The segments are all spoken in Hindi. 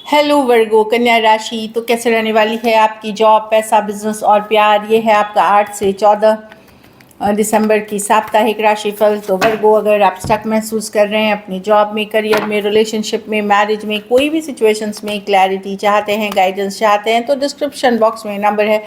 हेलो वर्गो कन्या राशि। तो कैसे रहने वाली है आपकी जॉब, पैसा, बिजनेस और प्यार। ये है आपका 8 से 14 दिसंबर की साप्ताहिक राशिफल। तो वर्गो, अगर आप स्टक महसूस कर रहे हैं अपनी जॉब में, करियर में, रिलेशनशिप में, मैरिज में, कोई भी सिचुएशंस में क्लैरिटी चाहते हैं, गाइडेंस चाहते हैं, तो डिस्क्रिप्शन बॉक्स में नंबर है,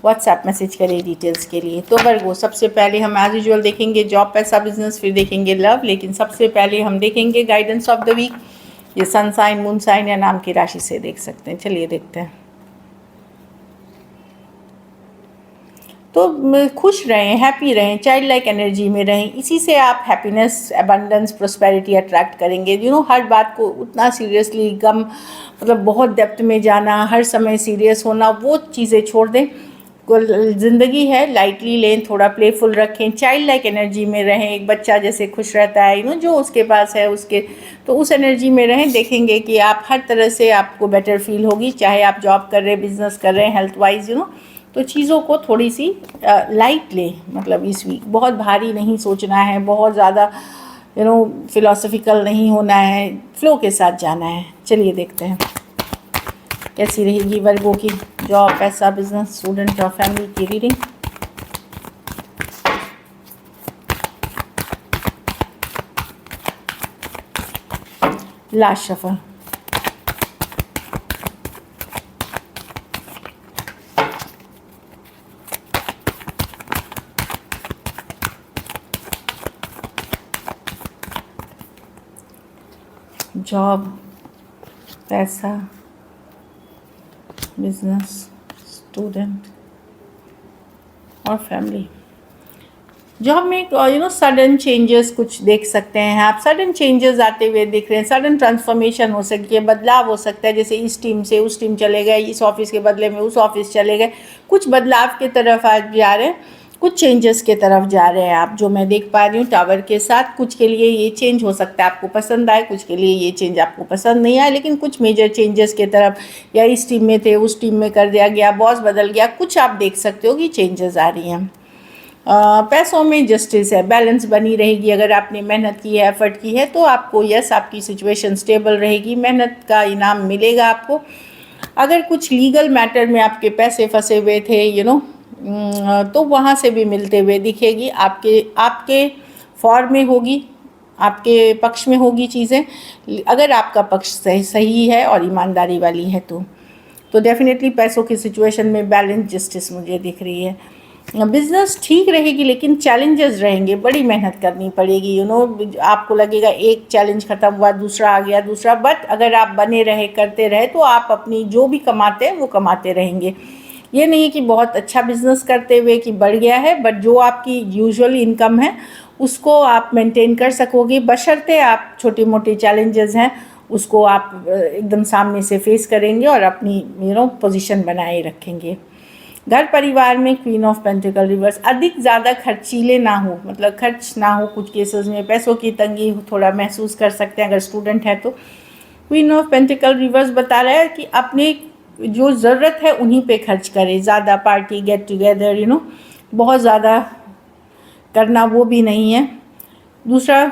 व्हाट्सएप मैसेज करें डिटेल्स के लिए। तो वर्गो, सबसे पहले हम एज यूजुअल देखेंगे जॉब, पैसा, बिजनेस, फिर देखेंगे लव, लेकिन सबसे पहले हम देखेंगे गाइडेंस ऑफ द वीक। ये सन साइन, मून साइन या नाम की राशि से देख सकते हैं। चलिए देखते हैं। तो खुश रहें, हैप्पी रहें, चाइल्ड लाइक एनर्जी में रहें। इसी से आप हैप्पीनेस, एबंडेंस, प्रोस्पेरिटी अट्रैक्ट करेंगे। हर बात को उतना सीरियसली, गम मतलब बहुत डेप्थ में जाना, हर समय सीरियस होना, वो चीज़ें छोड़ दें। ज़िंदगी है, लाइटली लें, थोड़ा प्लेफुल रखें, चाइल्ड लाइक एनर्जी में रहें। एक बच्चा जैसे खुश रहता है जो उसके पास है उसके, तो उस एनर्जी में रहें। देखेंगे कि आप हर तरह से आपको बेटर फील होगी, चाहे आप जॉब कर रहे हैं, बिजनेस कर रहे हैं, हेल्थ वाइज तो चीज़ों को थोड़ी सी लाइट लें। मतलब इस वीक बहुत भारी नहीं सोचना है, बहुत ज़्यादा फिलोसफिकल नहीं होना है, फ्लो के साथ जाना है। चलिए देखते हैं कैसी रहेगी वर्गों की जॉब, पैसा, बिजनेस, स्टूडेंट और फैमिली की रीडिंग। Last shuffle. जॉब, पैसा, बिजनेस, स्टूडेंट और फैमिली। जॉब में सडन चेंजेस कुछ देख सकते हैं आप। सडन चेंजेस आते हुए दिख रहे हैं, सडन ट्रांसफॉर्मेशन हो सकती है, बदलाव हो सकता है। जैसे इस टीम से उस टीम चले गए, इस ऑफिस के बदले में उस ऑफिस चले गए, कुछ बदलाव की तरफ आज जा रहे हैं, कुछ चेंजेस के तरफ जा रहे हैं आप, जो मैं देख पा रही हूँ टावर के साथ। कुछ के लिए ये चेंज हो सकता है आपको पसंद आए, कुछ के लिए ये चेंज आपको पसंद नहीं आए, लेकिन कुछ मेजर चेंजेस के तरफ, या इस टीम में थे उस टीम में कर दिया गया, बॉस बदल गया, कुछ आप देख सकते हो कि चेंजेस आ रही हैं। पैसों में जस्टिस है, बैलेंस बनी रहेगी। अगर आपने मेहनत की है, एफर्ट की है, तो आपको आपकी सिचुएशन स्टेबल रहेगी, मेहनत का इनाम मिलेगा आपको। अगर कुछ लीगल मैटर में आपके पैसे फंसे हुए थे तो वहाँ से भी मिलते हुए दिखेगी। आपके फॉर में होगी, आपके पक्ष में होगी चीज़ें, अगर आपका पक्ष सही है और ईमानदारी वाली है तो डेफिनेटली पैसों की सिचुएशन में बैलेंस, जस्टिस मुझे दिख रही है। बिजनेस ठीक रहेगी, लेकिन चैलेंजेस रहेंगे, बड़ी मेहनत करनी पड़ेगी। आपको लगेगा एक चैलेंज ख़त्म हुआ, दूसरा आ गया, दूसरा, बट अगर आप बने रहे, करते रहे, तो आप अपनी जो भी कमाते हैं वो कमाते रहेंगे। ये नहीं है कि बहुत अच्छा बिजनेस करते हुए कि बढ़ गया है, बट जो आपकी यूजुअल इनकम है उसको आप मेंटेन कर सकोगे, बशर्ते आप छोटी मोटी चैलेंजेस हैं उसको आप एकदम सामने से फेस करेंगे और अपनी पोजीशन बनाए रखेंगे। घर परिवार में क्वीन ऑफ पेंटिकल रिवर्स, अधिक ज़्यादा खर्चीले ना हो, मतलब खर्च ना हो। कुछ केसेस में पैसों की तंगी थोड़ा महसूस कर सकते हैं अगर स्टूडेंट है तो। क्वीन ऑफ पेंटिकल रिवर्स बता रहा है कि अपने जो ज़रूरत है उन्हीं पे खर्च करें। ज़्यादा पार्टी, गेट टुगेदर बहुत ज़्यादा करना वो भी नहीं है। दूसरा,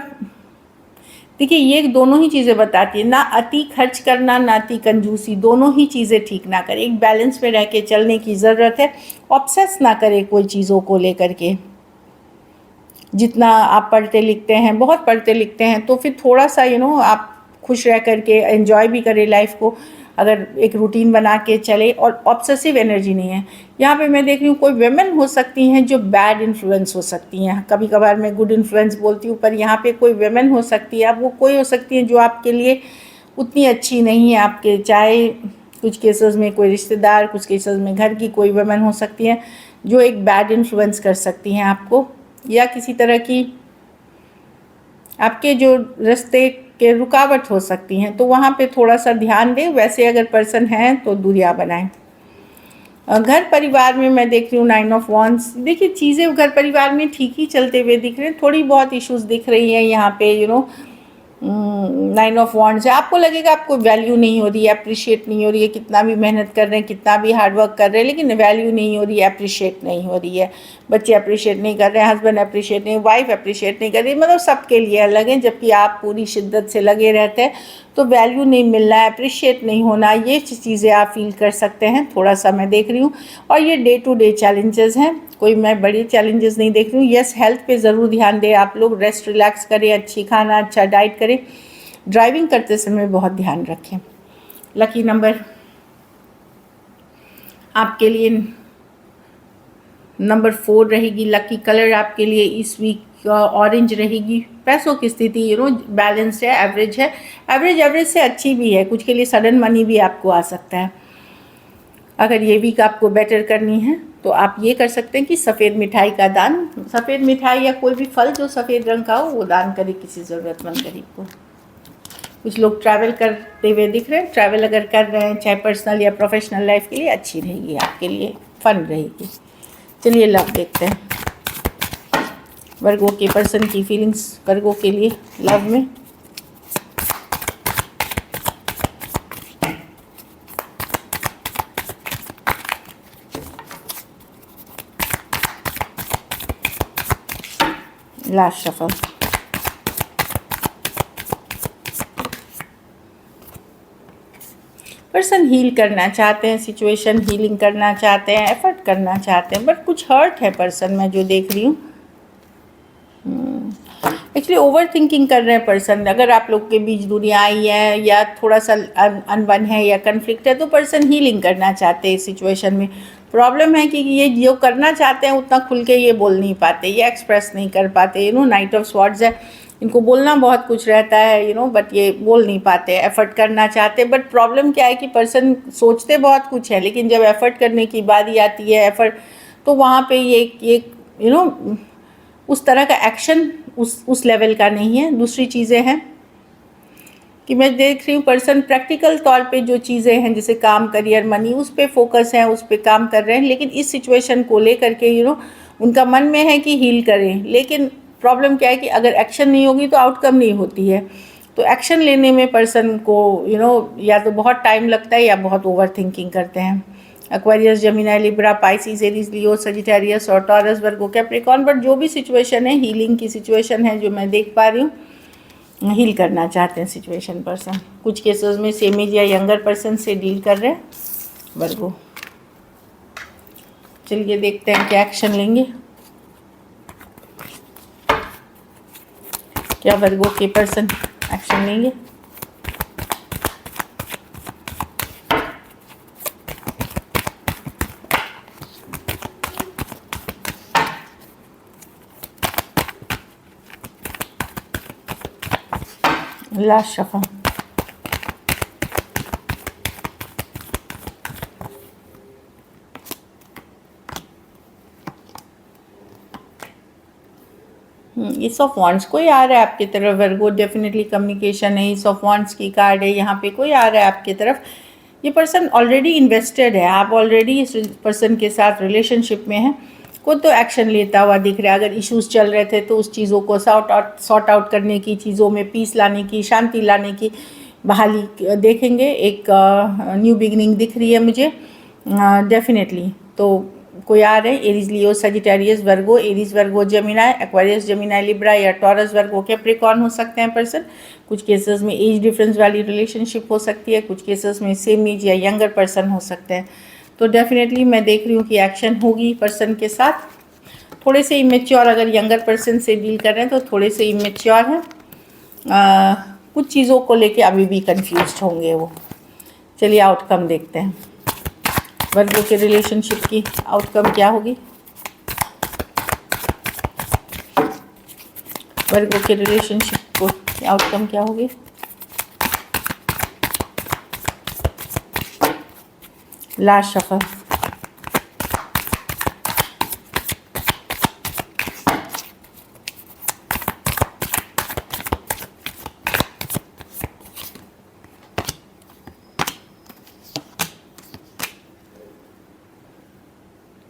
देखिए ये दोनों ही चीज़ें बताती है, ना अति खर्च करना, ना अति कंजूसी, दोनों ही चीज़ें ठीक ना करें। एक बैलेंस में रह के चलने की ज़रूरत है। ऑब्सेस ना करें कोई चीज़ों को लेकर के। जितना आप पढ़ते लिखते हैं, बहुत पढ़ते लिखते हैं, तो फिर थोड़ा सा आप खुश रह करके एंजॉय भी करें लाइफ को, अगर एक रूटीन बना के चले। और ऑब्सेसिव एनर्जी नहीं है यहाँ पे। मैं देख रही हूँ कोई वेमेन हो सकती हैं जो बैड इन्फ्लुएंस हो सकती हैं, कभी कभार मैं गुड इन्फ्लुएंस बोलती हूँ, पर यहाँ पे कोई वेमेन हो सकती है। अब वो कोई हो सकती है जो आपके लिए उतनी अच्छी नहीं है आपके, चाहे कुछ केसेस में कोई रिश्तेदार, कुछ केसेस में घर की कोई वेमेन हो सकती हैं जो एक बैड इन्फ्लुएंस कर सकती हैं आपको, या किसी तरह की आपके जो रास्ते के रुकावट हो सकती हैं, तो वहाँ पे थोड़ा सा ध्यान दें। वैसे अगर पर्सन हैं तो दूरियां बनाएं। घर परिवार में मैं देख रही हूँ 9 ऑफ वॉन्ड्स। देखिए चीज़ें घर परिवार में ठीक ही चलते हुए दिख रहे हैं, थोड़ी बहुत इश्यूज दिख रही हैं यहाँ पे 9 ऑफ वॉन्ड्स है। आपको लगेगा आपको वैल्यू नहीं हो रही है, अप्रिशिएट नहीं हो रही है, कितना भी मेहनत कर रहे हैं, कितना भी हार्डवर्क कर रहे हैं, लेकिन वैल्यू नहीं हो रही है, अप्रिशिएट नहीं हो रही है। बच्चे अप्रिशिएट नहीं कर रहे हैं, हस्बैंड अप्रिशिएट नहीं, वाइफ अप्रिशिएट नहीं कर रही, मतलब सबके लिए अलग है। जबकि आप पूरी शिद्दत से लगे रहते हैं तो वैल्यू नहीं मिलना, अप्रिशिएट नहीं होना, ये चीज़ें आप फील कर सकते हैं थोड़ा सा, मैं देख रही हूँ। और ये डे टू डे चैलेंजेस हैं, कोई मैं बड़ी चैलेंजेस नहीं देख रही हूँ। यस, हेल्थ पे ज़रूर ध्यान दें आप लोग, रेस्ट रिलैक्स करें, अच्छी खाना, अच्छा डाइट करें, ड्राइविंग करते समय बहुत ध्यान रखें। लकी नंबर आपके लिए नंबर 4 रहेगी। लकी कलर आपके लिए इस वीक ऑरेंज रहेगी। पैसों की स्थिति बैलेंस है, एवरेज है, एवरेज से अच्छी भी है। कुछ के लिए सडन मनी भी आपको आ सकता है। अगर ये वीक आपको बेटर करनी है तो आप ये कर सकते हैं कि सफ़ेद मिठाई का दान, सफ़ेद मिठाई या कोई भी फल जो सफ़ेद रंग का हो वो दान करें किसी ज़रूरतमंद गरीब को। कुछ लोग ट्रैवल करते हुए दिख रहे हैं, ट्रैवल अगर कर रहे हैं चाहे पर्सनल या प्रोफेशनल लाइफ के लिए अच्छी रहेगी, आपके लिए फन रहेगी। चलिए लव देखते हैं, वर्गो के पर्सन की फीलिंग्स वर्गो के लिए लव में। Last shuffle. पर्सन हील करना चाहते हैं, सिचुएशन हीलिंग करना चाहते हैं, एफर्ट करना चाहते हैं, बट कुछ हर्ट है पर्सन, मैं जो देख रही हूँ। एक्चुअली ओवर थिंकिंग कर रहे हैं पर्सन। अगर आप लोग के बीच दुनिया आई है या थोड़ा सा अनबन है या कन्फ्लिक्ट है तो पर्सन हीलिंग करना चाहते हैं इस सिचुएशन में। प्रॉब्लम है कि ये जो करना चाहते हैं उतना खुल के ये बोल नहीं पाते, ये एक्सप्रेस नहीं कर पाते। नाइट ऑफ स्वॉर्ड्स है, इनको बोलना बहुत कुछ रहता है बट ये बोल नहीं पाते। एफर्ट करना चाहते, बट प्रॉब्लम क्या है कि पर्सन सोचते बहुत कुछ है, लेकिन जब एफर्ट करने की बारी आती है एफर्ट, तो वहाँ पे ये उस तरह का एक्शन उस लेवल का नहीं है। दूसरी चीज़ें हैं कि मैं देख रही हूँ पर्सन प्रैक्टिकल तौर पे जो चीज़ें हैं जैसे काम, करियर, मनी, उस पे फोकस है, उस पे काम कर रहे हैं, लेकिन इस सिचुएशन को लेकर के उनका मन में है कि हील करें। लेकिन प्रॉब्लम क्या है कि अगर एक्शन नहीं होगी तो आउटकम नहीं होती है। तो एक्शन लेने में पर्सन को या तो बहुत टाइम लगता है या बहुत ओवर थिंकिंग करते हैं। Aquarius, Gemini, Libra, Pisces, Aries, Leo, Sagittarius और टॉरस, वर्गो, कैप्रिकॉर्न, बट जो भी सिचुएशन है हीलिंग की सिचुएशन है जो मैं देख पा रही हूँ। हील करना चाहते हैं सिचुएशन पर्सन। कुछ केसेस में सेम एज या यंगर पर्सन से डील कर रहे हैं वर्गो। चलिए देखते हैं क्या एक्शन लेंगे, क्या वर्गो के पर्सन एक्शन लेंगे। Last shuffle. इस ऑफ वॉन्ड्स कोई आ रहा है आपकी तरफ वर्गो, डेफिनेटली कम्युनिकेशन है। इस ऑफ वॉन्ड्स की कार्ड है, यहाँ पे कोई आ रहा है आपकी तरफ। ये पर्सन ऑलरेडी इन्वेस्टेड है, आप ऑलरेडी इस पर्सन के साथ रिलेशनशिप में हैं। खुद तो एक्शन लेता हुआ दिख रहा है। अगर इश्यूज चल रहे थे तो उस चीज़ों को सॉर्ट आउट करने की, चीज़ों में पीस लाने की, शांति लाने की, बहाली देखेंगे। एक न्यू बिगनिंग दिख रही है मुझे डेफिनेटली। तो कोई आ रहे हैं एरीज, लियो, सजिटेरियस, वर्गो, एरीज, वर्गो, जेमिनी, एक्वेरियस, जेमिनी, लिब्रा या टॉरस, वर्गो, कैप्रिकॉर्न हो सकते हैं पर्सन। कुछ केसेस में एज डिफरेंस वाली रिलेशनशिप हो सकती है, कुछ केसेस में सेम एज या यंगर पर्सन हो सकते हैं। तो डेफिनेटली मैं देख रही हूँ कि एक्शन होगी पर्सन के साथ। थोड़े से इमेच्योर, अगर यंगर पर्सन से डील कर रहे हैं तो थोड़े से इमेच्योर हैं, कुछ चीज़ों को लेके अभी भी कंफ्यूज्ड होंगे वो। चलिए आउटकम देखते हैं, वर्गो के रिलेशनशिप की आउटकम क्या होगी। वर्गो के रिलेशनशिप को आउटकम क्या होगी। Last shuffle.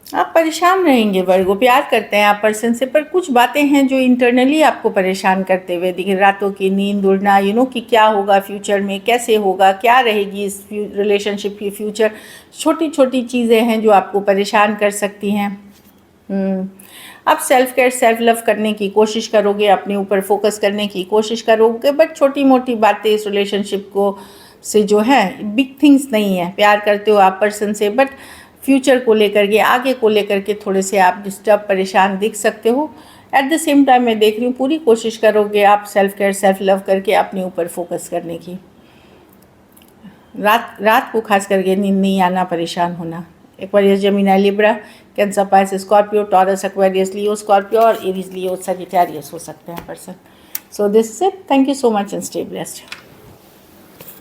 आप परेशान रहेंगे वर्गो, प्यार करते हैं आप पर्सन से, पर कुछ बातें हैं जो इंटरनली आपको परेशान करते हुए दिखे। रातों की नींद उड़ना, कि क्या होगा फ्यूचर में, कैसे होगा, क्या रहेगी इस रिलेशनशिप की फ्यूचर। छोटी छोटी चीज़ें हैं जो आपको परेशान कर सकती हैं। आप सेल्फ केयर सेल्फ लव करने की कोशिश करोगे, अपने ऊपर फोकस करने की कोशिश करोगे, बट छोटी मोटी बातें इस रिलेशनशिप को से जो है बिग थिंग्स नहीं है। प्यार करते हो आप पर्सन से, बट फ्यूचर को लेकर के, आगे को लेकर के थोड़े से आप डिस्टर्ब, परेशान दिख सकते हो। एट द सेम टाइम मैं देख रही हूँ पूरी कोशिश करोगे आप सेल्फ केयर सेल्फ लव करके अपने ऊपर फोकस करने की। रात को खास करके नींद नहीं आना, परेशान होना। Aquarius, Gemini, Libra, Cancer, Pisces, Scorpio, Taurus, Aquarius, Leo, Scorpio और एरीज, लियो, सजिटेरियस हो सकते हैं person. So this is it. Thank you so much and stay blessed.